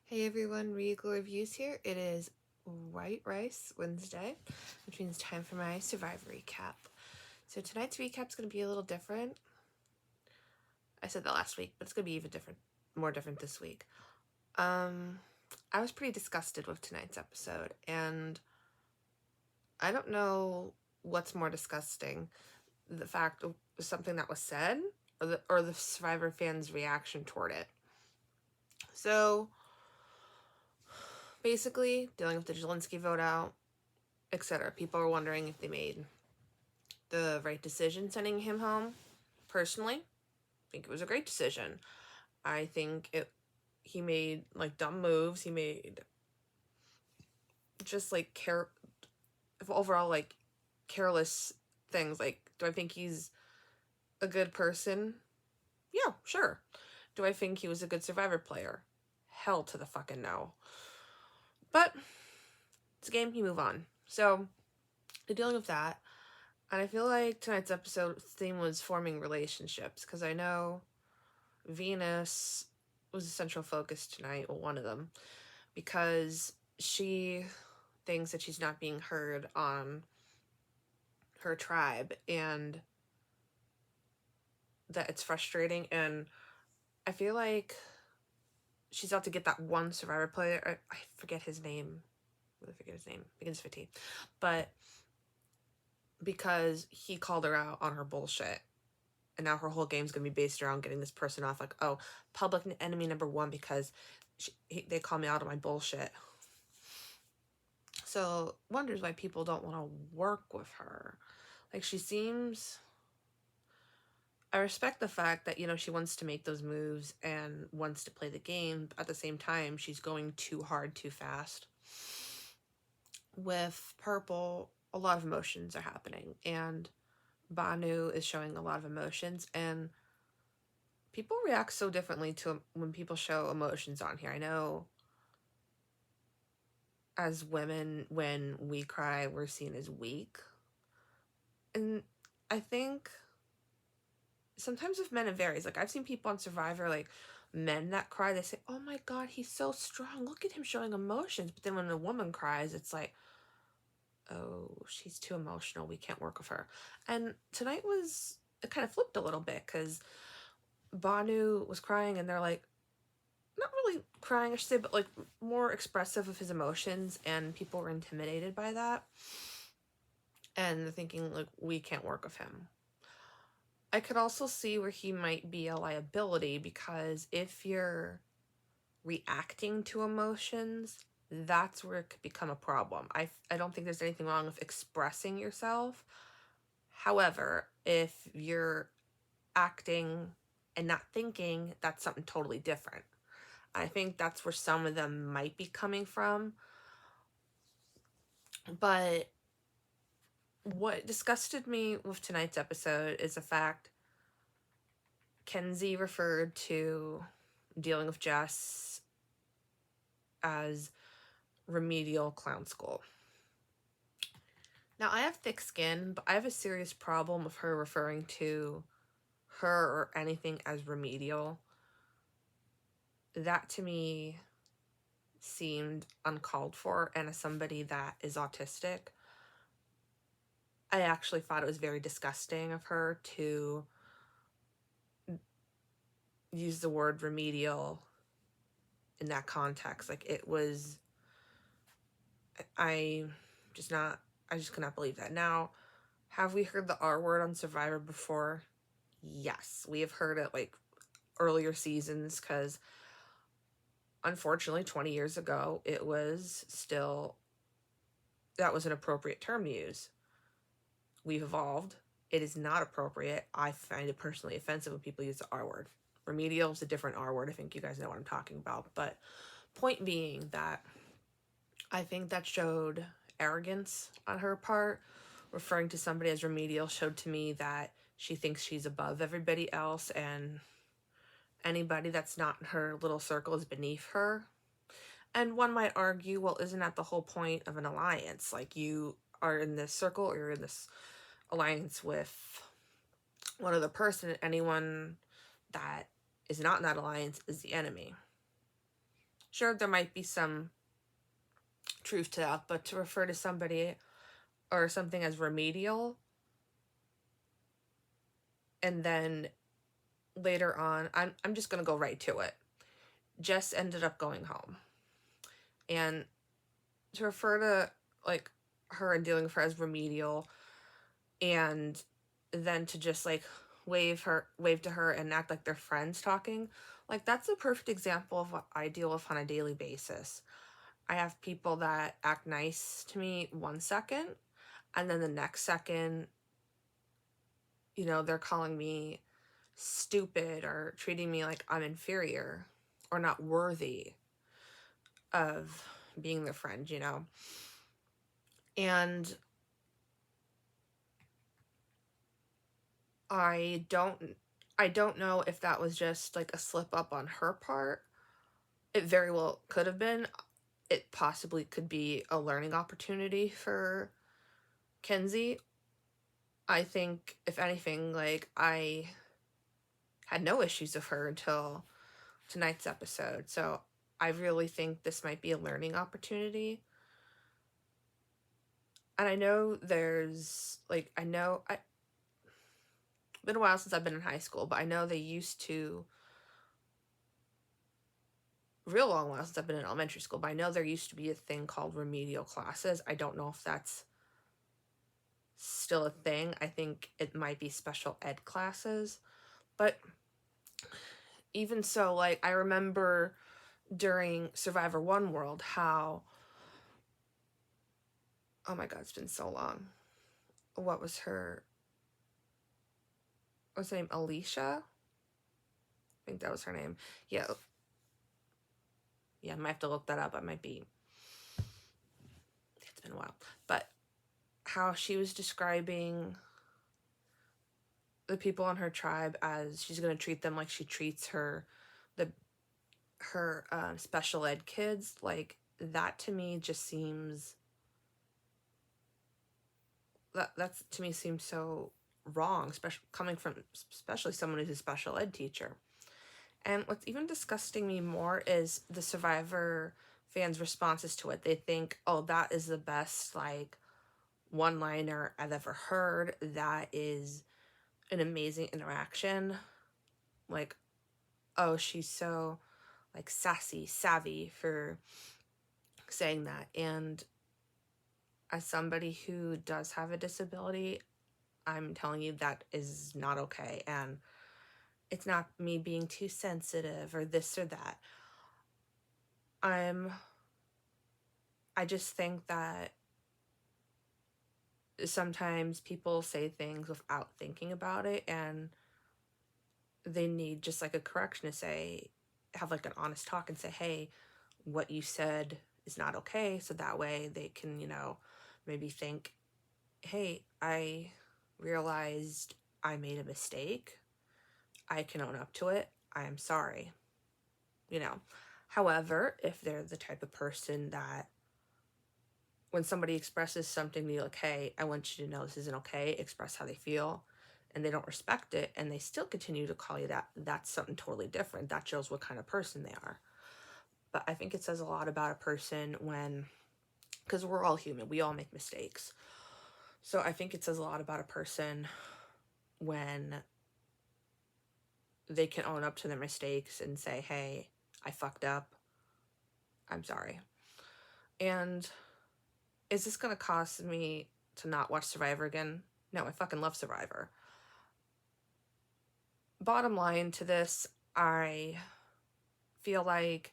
Hey everyone, Regal Reviews here. It is White Rice Wednesday, which means time for my Survivor recap. So tonight's recap is going to be a little different. I said that last week, but it's going to be even more different this week. I was pretty disgusted with tonight's episode, and I don't know what's more disgusting, the fact of something that was said, or the Survivor fans' reaction toward it. So basically, dealing with the Jelensky vote out, etc. People are wondering if they made the right decision sending him home. Personally, I think it was a great decision. I think he made dumb moves. He made just overall careless things. Do I think he's a good person? Yeah, sure. Do I think he was a good Survivor player? Hell to the fucking no. But it's a game, you move on. So they're dealing with that. And I feel like tonight's episode theme was forming relationships, because I know Venus was a central focus tonight, well, one of them, because she thinks that she's not being heard on her tribe and that it's frustrating. And I feel like she's out to get that one Survivor player. I forget his name. I forget his name. Begins with T. But because he called her out on her bullshit. And now her whole game's going to be based around getting this person off. Like, oh, public enemy number one because they call me out on my bullshit. So wonders why people don't want to work with her. Like, she seems... I respect the fact that, she wants to make those moves and wants to play the game. But at the same time, she's going too hard, too fast. With Purple, a lot of emotions are happening. And Banu is showing a lot of emotions. And people react so differently to when people show emotions on here. I know as women, when we cry, we're seen as weak. And I think sometimes with men it varies. Like, I've seen people on Survivor, like men that cry, they say, oh my god, he's so strong, look at him showing emotions. But then when a woman cries, it's like, oh, she's too emotional, we can't work with her. And tonight it kind of flipped a little bit, because Banu was crying and they're like, not really crying, I should say, but like more expressive of his emotions, and people were intimidated by that. And they're thinking, like, we can't work with him. I could also see where he might be a liability, because if you're reacting to emotions, that's where it could become a problem. I don't think there's anything wrong with expressing yourself. However, if you're acting and not thinking, that's something totally different. I think that's where some of them might be coming from. But what disgusted me with tonight's episode is the fact Kenzie referred to dealing with Jess as remedial clown school. Now, I have thick skin, but I have a serious problem with her referring to her or anything as remedial. That to me seemed uncalled for, and as somebody that is autistic, I actually thought it was very disgusting of her to use the word remedial in that context. Like, it was... I just could not believe that. Now, have we heard the R word on Survivor before? Yes, we have heard it like earlier seasons, because unfortunately 20 years ago that was an appropriate term to use. We've evolved. It is not appropriate. I find it personally offensive when people use the R word. Remedial is a different R word. I think you guys know what I'm talking about. But point being that I think that showed arrogance on her part. Referring to somebody as remedial showed to me that she thinks she's above everybody else, and anybody that's not in her little circle is beneath her. And one might argue, well, isn't that the whole point of an alliance? Like, you are in this circle, or you're in this alliance with one other person, and anyone that is not in that alliance is the enemy. Sure, there might be some truth to that, but to refer to somebody or something as remedial, and then later on, I'm just gonna go right to it. Jess ended up going home. And to refer to like her and dealing with her as remedial, and then to just like wave to her and act like they're friends talking, like that's a perfect example of what I deal with on a daily basis. I have people that act nice to me 1 second, and then the next second, they're calling me stupid or treating me like I'm inferior or not worthy of being their friend. And I don't know if that was just like a slip up on her part. It very well could have been. It possibly could be a learning opportunity for Kenzie. I think if anything, like I had no issues with her until tonight's episode. So I really think this might be a learning opportunity. And I know there's like I been a while since I've been in high school, but I know they used to real long while since I've been in elementary school, but I know there used to be a thing called remedial classes. I don't know if that's still a thing. I think it might be special ed classes. But even so, like I remember during Survivor One World how, oh my god, it's been so long. What was her name? Alicia? I think that was her name. Yeah. Yeah, I might have to look that up. It's been a while. But how she was describing the people on her tribe as she's going to treat them like she treats her special ed kids, like that to me just seems that's to me seems so wrong, especially coming from especially someone who's a special ed teacher. And what's even disgusting me more is the Survivor fans' responses to it. They think, oh, that is the best like one liner I've ever heard. That is an amazing interaction. Like, oh, she's so like sassy, savvy for saying that. And as somebody who does have a disability, I'm telling you that is not okay. And it's not me being too sensitive or this or that. I just think that sometimes people say things without thinking about it, and they need just like a correction to say, have like an honest talk and say, hey, what you said is not okay. So that way they can, maybe think, hey, I realized I made a mistake. I can own up to it. I am sorry. However, if they're the type of person that when somebody expresses something to you like, hey, I want you to know this isn't okay, express how they feel, and they don't respect it and they still continue to call you that, that's something totally different. That shows what kind of person they are. But I think it says a lot about a person when, because we're all human, we all make mistakes. So I think it says a lot about a person when they can own up to their mistakes and say, hey, I fucked up. I'm sorry. And is this going to cause me to not watch Survivor again? No, I fucking love Survivor. Bottom line to this, I feel like,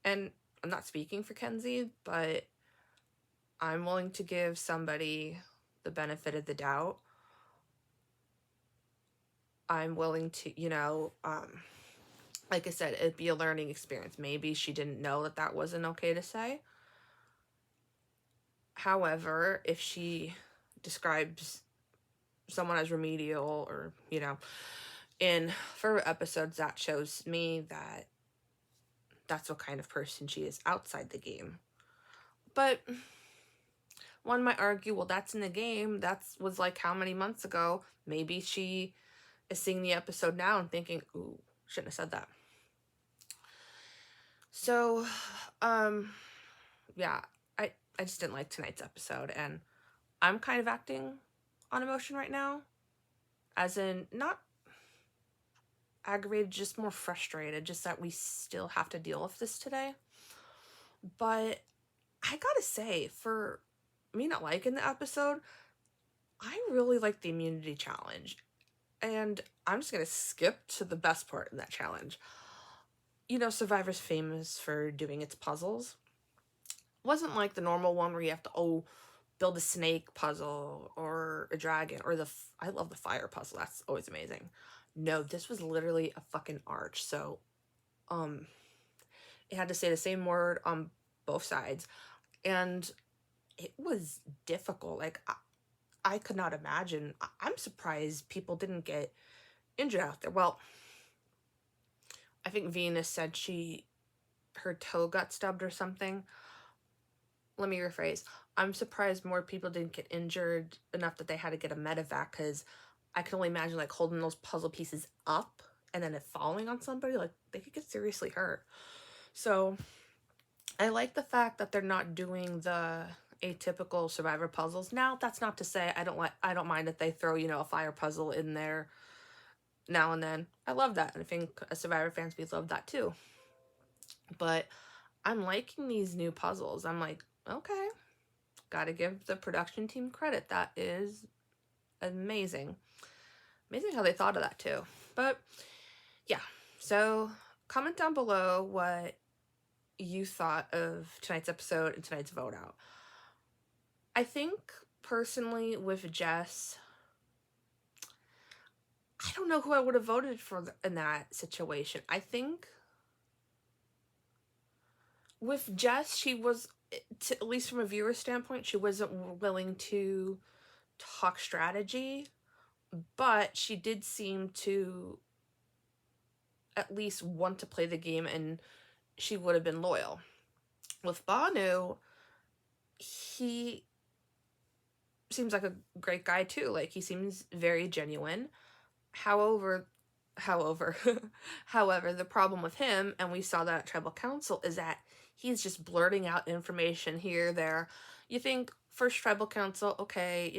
and I'm not speaking for Kenzie, but I'm willing to give somebody the benefit of the doubt. I'm willing to, like I said, it'd be a learning experience. Maybe she didn't know that that wasn't okay to say. However, if she describes someone as remedial or, in further episodes, that shows me that that's what kind of person she is outside the game. But one might argue, well, that's in the game. That was like how many months ago? Maybe she is seeing the episode now and thinking, ooh, shouldn't have said that. So, um, yeah, I just didn't like tonight's episode, and I'm kind of acting on emotion right now, as in not aggravated, just more frustrated, just that we still have to deal with this today. But I gotta say, for me not liking the episode, I really like the immunity challenge. And I'm just gonna skip to the best part in that challenge. You know, Survivor's famous for doing its puzzles. It wasn't like the normal one where you have to, build a snake puzzle or a dragon or I love the fire puzzle. That's always amazing. No, this was literally a fucking arch. So, um, it had to say the same word on both sides. And it was difficult. Like, I could not imagine. I'm surprised people didn't get injured out there. Well, I think Venus said her toe got stubbed or something. Let me rephrase. I'm surprised more people didn't get injured enough that they had to get a medevac, because I can only imagine like holding those puzzle pieces up and then it falling on somebody. Like, they could get seriously hurt. So I like the fact that they're not doing the atypical Survivor puzzles. Now, that's not to say I don't mind if they throw, a fire puzzle in there now and then. I love that. And I think as Survivor fans, we love that too. But I'm liking these new puzzles. I'm like, okay, gotta give the production team credit. That is amazing. Amazing how they thought of that too. But yeah, so comment down below what you thought of tonight's episode and tonight's vote out. I think personally with Jess, I don't know who I would have voted for in that situation. I think with Jess, she was, at least from a viewer standpoint, she wasn't willing to talk strategy, but she did seem to at least want to play the game, and she would have been loyal. With Bhanu, he seems like a great guy too. Like, he seems very genuine. However, however, the problem with him, and we saw that at Tribal Council, is that he's just blurting out information here, there. You think, first Tribal Council, okay,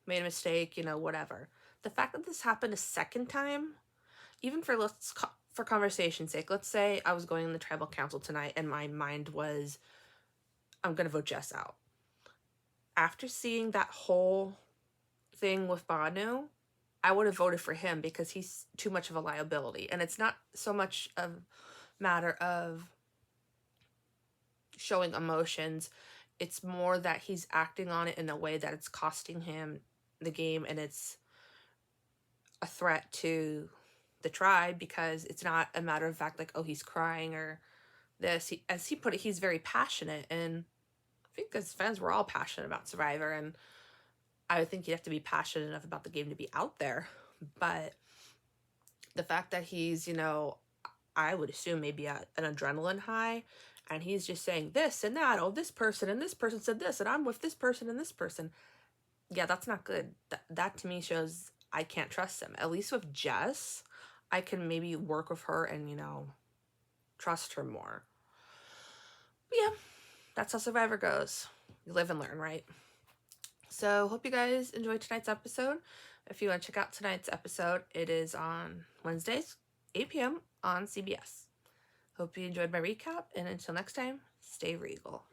made a mistake, whatever. The fact that this happened a second time, even for conversation's sake, let's say I was going in the Tribal Council tonight and my mind was, I'm gonna vote Jess out. After seeing that whole thing with Bhanu, I would have voted for him because he's too much of a liability. And it's not so much a matter of showing emotions. It's more that he's acting on it in a way that it's costing him the game, and it's a threat to the tribe, because it's not a matter of fact like, oh, he's crying or this. As he put it, he's very passionate, and I think as fans, we're all passionate about Survivor, and I would think you'd have to be passionate enough about the game to be out there. But the fact that he's, I would assume maybe an adrenaline high, and he's just saying this and that, oh, this person and this person said this, and I'm with this person and this person. Yeah, that's not good. That to me shows I can't trust him. At least with Jess, I can maybe work with her and, trust her more. But yeah, that's how Survivor goes. You live and learn, right? So, hope you guys enjoyed tonight's episode. If you want to check out tonight's episode, it is on Wednesdays, 8 p.m. on CBS. Hope you enjoyed my recap, and until next time, stay regal.